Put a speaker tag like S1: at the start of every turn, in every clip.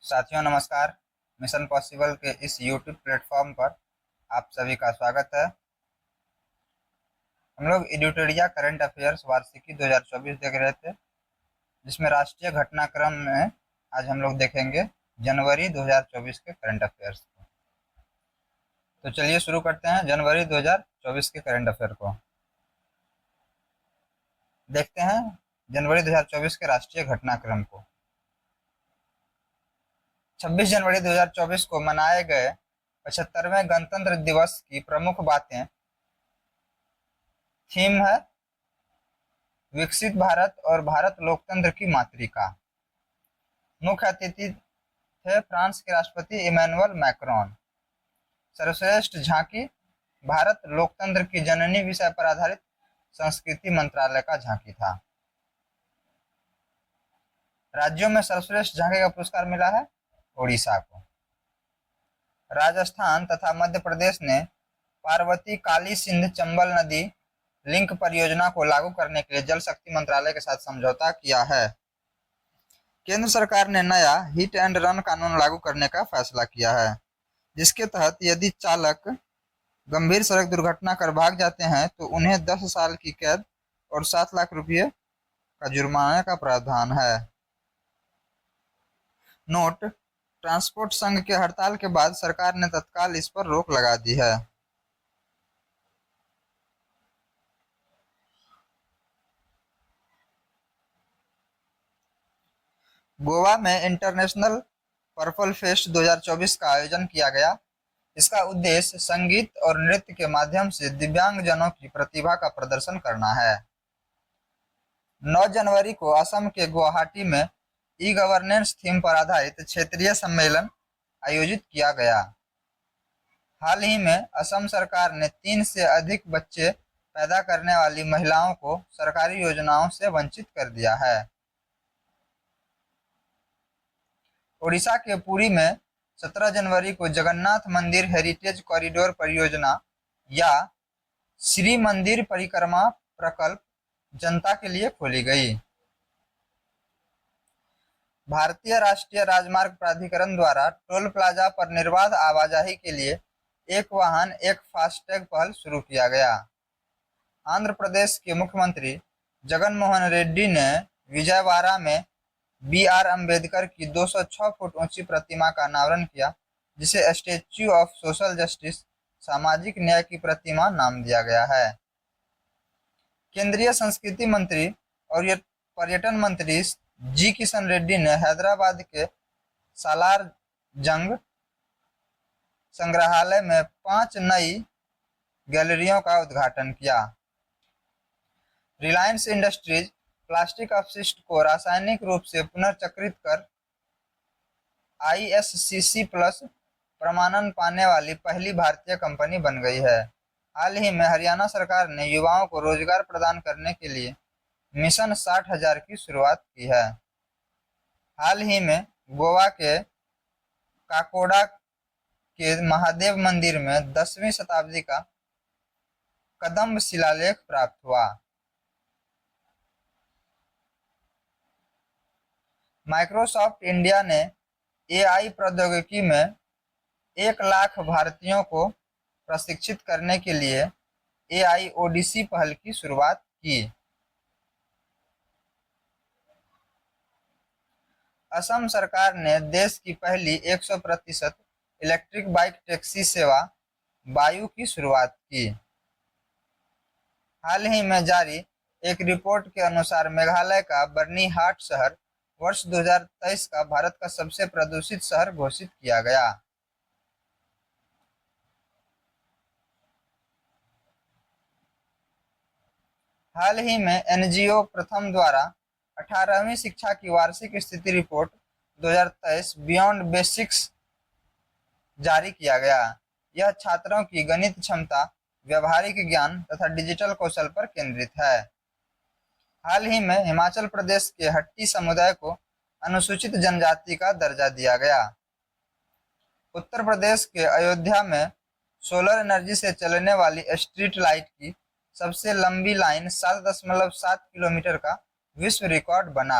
S1: साथियों नमस्कार। Mission possible के इस यूट्यूब प्लेटफॉर्म पर आप सभी का स्वागत है। हम लोग एडिटोरिया करंट अफेयर्स वार्षिकी 2024 देख रहे थे, जिसमें राष्ट्रीय घटनाक्रम में आज हम लोग देखेंगे जनवरी 2024 के करंट अफेयर्स को। तो चलिए शुरू करते हैं जनवरी 2024 के करंट अफेयर को। देखते हैं जनवरी 2024 के राष्ट्रीय घटनाक्रम को। 26 जनवरी 2024 को मनाए गए 75वें गणतंत्र दिवस की प्रमुख बातें। थीम है विकसित भारत और भारत लोकतंत्र की मातृका। मुख्य अतिथि थे फ्रांस के राष्ट्रपति इमैनुअल मैक्रोन। सर्वश्रेष्ठ झांकी भारत लोकतंत्र की जननी विषय पर आधारित संस्कृति मंत्रालय का झांकी था। राज्यों में सर्वश्रेष्ठ झांकी का पुरस्कार मिला है ओडिशा को। राजस्थान तथा मध्य प्रदेश ने पार्वती काली सिंध चंबल नदी लिंक परियोजना को लागू करने के लिए जल शक्ति मंत्रालय के साथ समझौता किया है। केंद्र सरकार ने नया हिट एंड रन कानून लागू करने का फैसला किया है, जिसके तहत यदि चालक गंभीर सड़क दुर्घटना कर भाग जाते हैं तो उन्हें 10 साल की कैद और 7 लाख रुपये का जुर्माने का प्रावधान है। नोट, ट्रांसपोर्ट संघ के हड़ताल के बाद सरकार ने तत्काल इस पर रोक लगा दी है। गोवा में इंटरनेशनल पर्पल फेस्ट 2024 का आयोजन किया गया। इसका उद्देश्य संगीत और नृत्य के माध्यम से दिव्यांग जनों की प्रतिभा का प्रदर्शन करना है। 9 जनवरी को असम के गुवाहाटी में ई गवर्नेंस थीम पर आधारित क्षेत्रीय सम्मेलन आयोजित किया गया। हाल ही में असम सरकार ने 3 से अधिक बच्चे पैदा करने वाली महिलाओं को सरकारी योजनाओं से वंचित कर दिया है। ओडिशा के पुरी में 17 जनवरी को जगन्नाथ मंदिर हेरिटेज कॉरिडोर परियोजना या श्री मंदिर परिक्रमा प्रकल्प जनता के लिए खोली गई। भारतीय राष्ट्रीय राजमार्ग प्राधिकरण द्वारा टोल प्लाजा पर निर्बाध आवाजाही के लिए एक वाहन एक फास्टैग पहल शुरू किया गया। आंध्र प्रदेश के मुख्यमंत्री जगन मोहन रेड्डी ने विजयवाड़ा में बी.आर. अम्बेडकर की 206 फुट ऊंची प्रतिमा का अनावरण किया, जिसे स्टैच्यू ऑफ सोशल जस्टिस सामाजिक न्याय की प्रतिमा नाम दिया गया है। केंद्रीय संस्कृति मंत्री और पर्यटन मंत्री जी किशन रेड्डी ने हैदराबाद के सालार जंग संग्रहालय में 5 नई गैलरियों का उद्घाटन किया। रिलायंस इंडस्ट्रीज प्लास्टिक अपशिष्ट को रासायनिक रूप से पुनर्चक्रित कर आईएससीसी प्लस प्रमाणन पाने वाली पहली भारतीय कंपनी बन गई है। हाल ही में हरियाणा सरकार ने युवाओं को रोजगार प्रदान करने के लिए मिशन 60,000 की शुरुआत की है। हाल ही में गोवा के काकोडा के महादेव मंदिर में 10वीं शताब्दी का कदम्ब शिलालेख प्राप्त हुआ। माइक्रोसॉफ्ट इंडिया ने एआई प्रौद्योगिकी में 1 लाख भारतीयों को प्रशिक्षित करने के लिए एआई ओडिसी पहल की शुरुआत की। असम सरकार ने देश की पहली 100% इलेक्ट्रिक बाइक टैक्सी सेवा वायु की शुरुआत की। हाल ही में जारी एक रिपोर्ट के अनुसार मेघालय का बर्नीहाट शहर वर्ष 2023 का भारत का सबसे प्रदूषित शहर घोषित किया गया। हाल ही में एनजीओ प्रथम द्वारा 18वीं शिक्षा की वार्षिक स्थिति रिपोर्ट 2023 बियॉन्ड बेसिक्स जारी किया गया। यह छात्रों की गणित क्षमता, व्यवहारिक ज्ञान तथा डिजिटल कौशल पर केंद्रित है। हाल ही में हिमाचल प्रदेश के हट्टी समुदाय को अनुसूचित जनजाति का दर्जा दिया गया। उत्तर प्रदेश के अयोध्या में सोलर एनर्जी से चलने वाली स्ट्रीट लाइट की सबसे लंबी लाइन 7.7 किलोमीटर का विश्व रिकॉर्ड बना।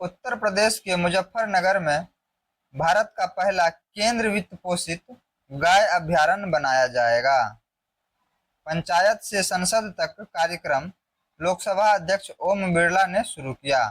S1: उत्तर प्रदेश के मुजफ्फरनगर में भारत का पहला केंद्र वित्त पोषित गाय अभयारण्य बनाया जाएगा। पंचायत से संसद तक कार्यक्रम लोकसभा अध्यक्ष ओम बिरला ने शुरू किया।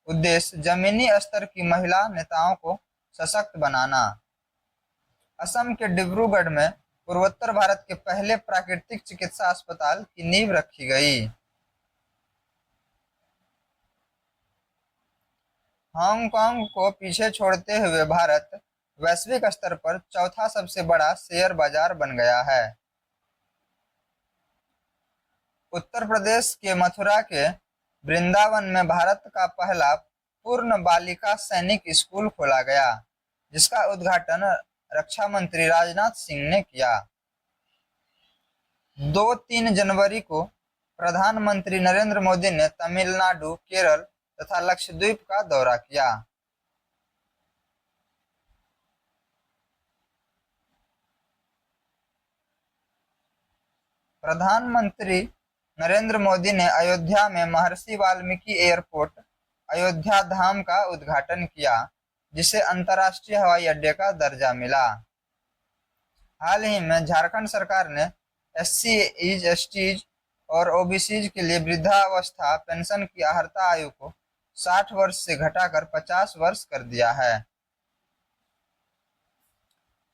S1: उद्देश्य जमीनी स्तर की महिला नेताओं को सशक्त बनाना। असम के डिब्रूगढ़ में पूर्वोत्तर भारत के पहले प्राकृतिक चिकित्सा अस्पताल की नींव रखी गई। हांगकांग को पीछे छोड़ते हुए भारत वैश्विक स्तर पर चौथा सबसे बड़ा शेयर बाजार बन गया है। उत्तर प्रदेश के मथुरा के वृंदावन में भारत का पहला पूर्ण बालिका सैनिक स्कूल खोला गया, जिसका उद्घाटन रक्षा मंत्री राजनाथ सिंह ने किया। 2-3 जनवरी को प्रधानमंत्री नरेंद्र मोदी ने तमिलनाडु, केरल तथा लक्षद्वीप का दौरा किया। प्रधानमंत्री नरेंद्र मोदी ने अयोध्या में महर्षि वाल्मीकि एयरपोर्ट अयोध्या धाम का उद्घाटन किया, जिसे अंतर्राष्ट्रीय हवाई अड्डे का दर्जा मिला। हाल ही में झारखंड सरकार ने SC, STs और OBCs के लिए वृद्धावस्था पेंशन की अर्हता आयु को 60 वर्ष से घटाकर 50 वर्ष कर दिया है।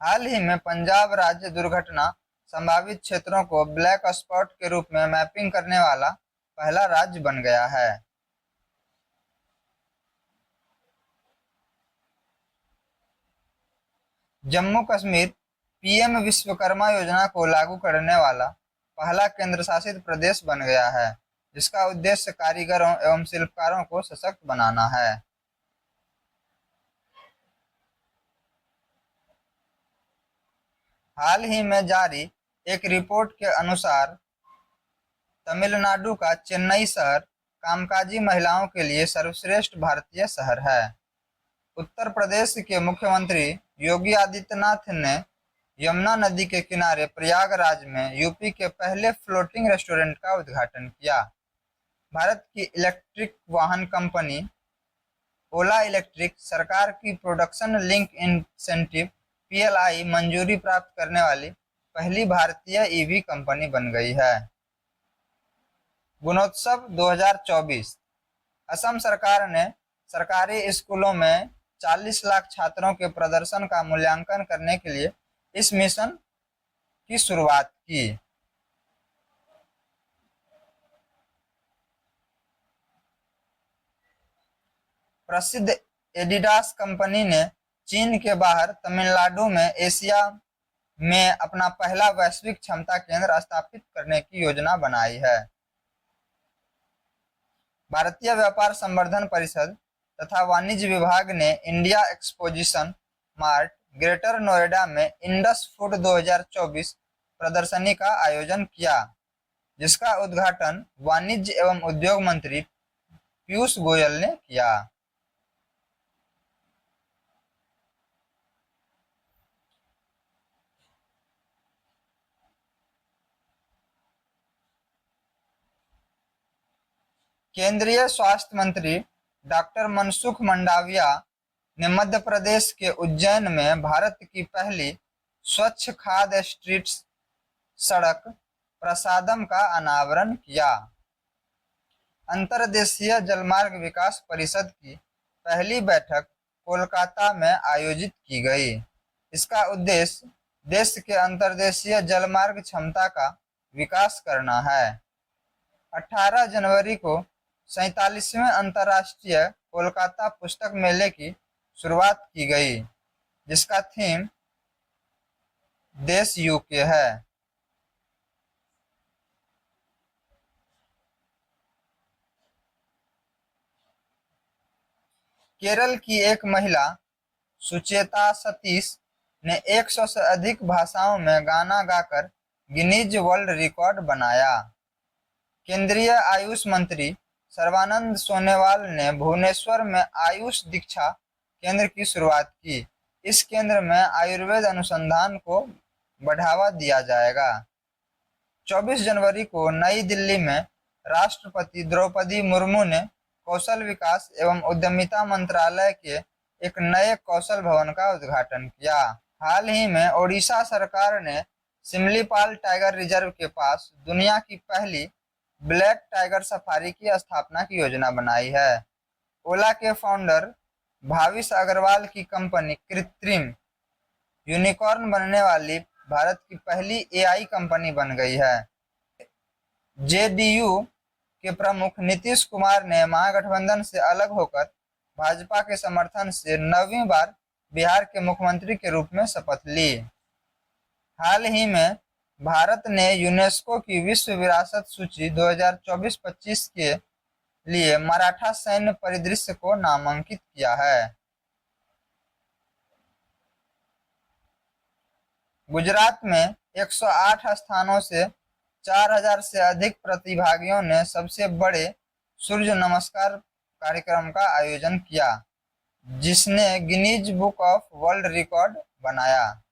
S1: हाल ही में पंजाब राज्य दुर्घटना संभावित क्षेत्रों को ब्लैक स्पॉट के रूप में मैपिंग करने वाला पहला राज्य बन गया है। जम्मू कश्मीर PM विश्वकर्मा योजना को लागू करने वाला पहला केंद्र शासित प्रदेश बन गया है, जिसका उद्देश्य कारीगरों एवं शिल्पकारों को सशक्त बनाना है। हाल ही में जारी एक रिपोर्ट के अनुसार तमिलनाडु का चेन्नई शहर कामकाजी महिलाओं के लिए सर्वश्रेष्ठ भारतीय शहर है। उत्तर प्रदेश के मुख्यमंत्री योगी आदित्यनाथ ने यमुना नदी के किनारे प्रयागराज में यूपी के पहले फ्लोटिंग रेस्टोरेंट का उद्घाटन किया। भारत की इलेक्ट्रिक वाहन कंपनी ओला इलेक्ट्रिक सरकार की प्रोडक्शन लिंक इंसेंटिव PLI मंजूरी प्राप्त करने वाली पहली भारतीय EV कंपनी बन गई है। गुणोत्सव 2024। असम सरकार ने सरकारी स्कूलों में 40 लाख छात्रों के प्रदर्शन का मूल्यांकन करने के लिए इस मिशन की शुरुआत की। प्रसिद्ध एडिडास कंपनी ने चीन के बाहर तमिलनाडु में एशिया में अपना पहला वैश्विक क्षमता केंद्र स्थापित करने की योजना बनाई है। भारतीय व्यापार संवर्धन परिषद तथा वाणिज्य विभाग ने India exposition mart greater Noida में इंडस फूड 2024 प्रदर्शनी का आयोजन किया, जिसका उद्घाटन वाणिज्य एवं उद्योग मंत्री पीयूष गोयल ने किया। केंद्रीय स्वास्थ्य मंत्री डॉक्टर मनसुख मंडाविया ने मध्य प्रदेश के उज्जैन में भारत की पहली स्वच्छ खाद स्ट्रीट सड़क प्रसादम का अनावरण किया। अंतर्देशीय जलमार्ग विकास परिषद की पहली बैठक कोलकाता में आयोजित की गई। इसका उद्देश्य देश के अंतर्देशीय जलमार्ग क्षमता का विकास करना है। 18 जनवरी को 47वें अंतर्राष्ट्रीय कोलकाता पुस्तक मेले की शुरुआत की गई, जिसका थीम देश यूके है। केरल की एक महिला सुचेता सतीश ने 100 से अधिक भाषाओं में गाना गाकर गिनीज वर्ल्ड रिकॉर्ड बनाया। केंद्रीय आयुष मंत्री सर्बानंद सोनोवाल ने भुवनेश्वर में आयुष दीक्षा केंद्र की शुरुआत की। इस केंद्र में आयुर्वेद अनुसंधान को बढ़ावा दिया जाएगा। 24 जनवरी को नई दिल्ली में राष्ट्रपति द्रौपदी मुर्मू ने कौशल विकास एवं उद्यमिता मंत्रालय के एक नए कौशल भवन का उद्घाटन किया। हाल ही में ओडिशा सरकार ने सिमलीपाल टाइगर रिजर्व के पास दुनिया की पहली ब्लैक टाइगर सफारी की स्थापना की योजना बनाई है। ओला के फाउंडर भाविश अग्रवाल की कंपनी कृत्रिम यूनिकॉर्न बनने वाली भारत की पहली एआई कंपनी बन गई है। जेडीयू के प्रमुख नीतीश कुमार ने महागठबंधन से अलग होकर भाजपा के समर्थन से 9वीं बार बिहार के मुख्यमंत्री के रूप में शपथ ली। हाल ही में भारत ने यूनेस्को की विश्व विरासत सूची 2024-25 के लिए मराठा सैन्य परिदृश्य को नामांकित किया है। गुजरात में 108 स्थानों से 4000 से अधिक प्रतिभागियों ने सबसे बड़े सूर्य नमस्कार कार्यक्रम का आयोजन किया, जिसने Guinness book of world record बनाया।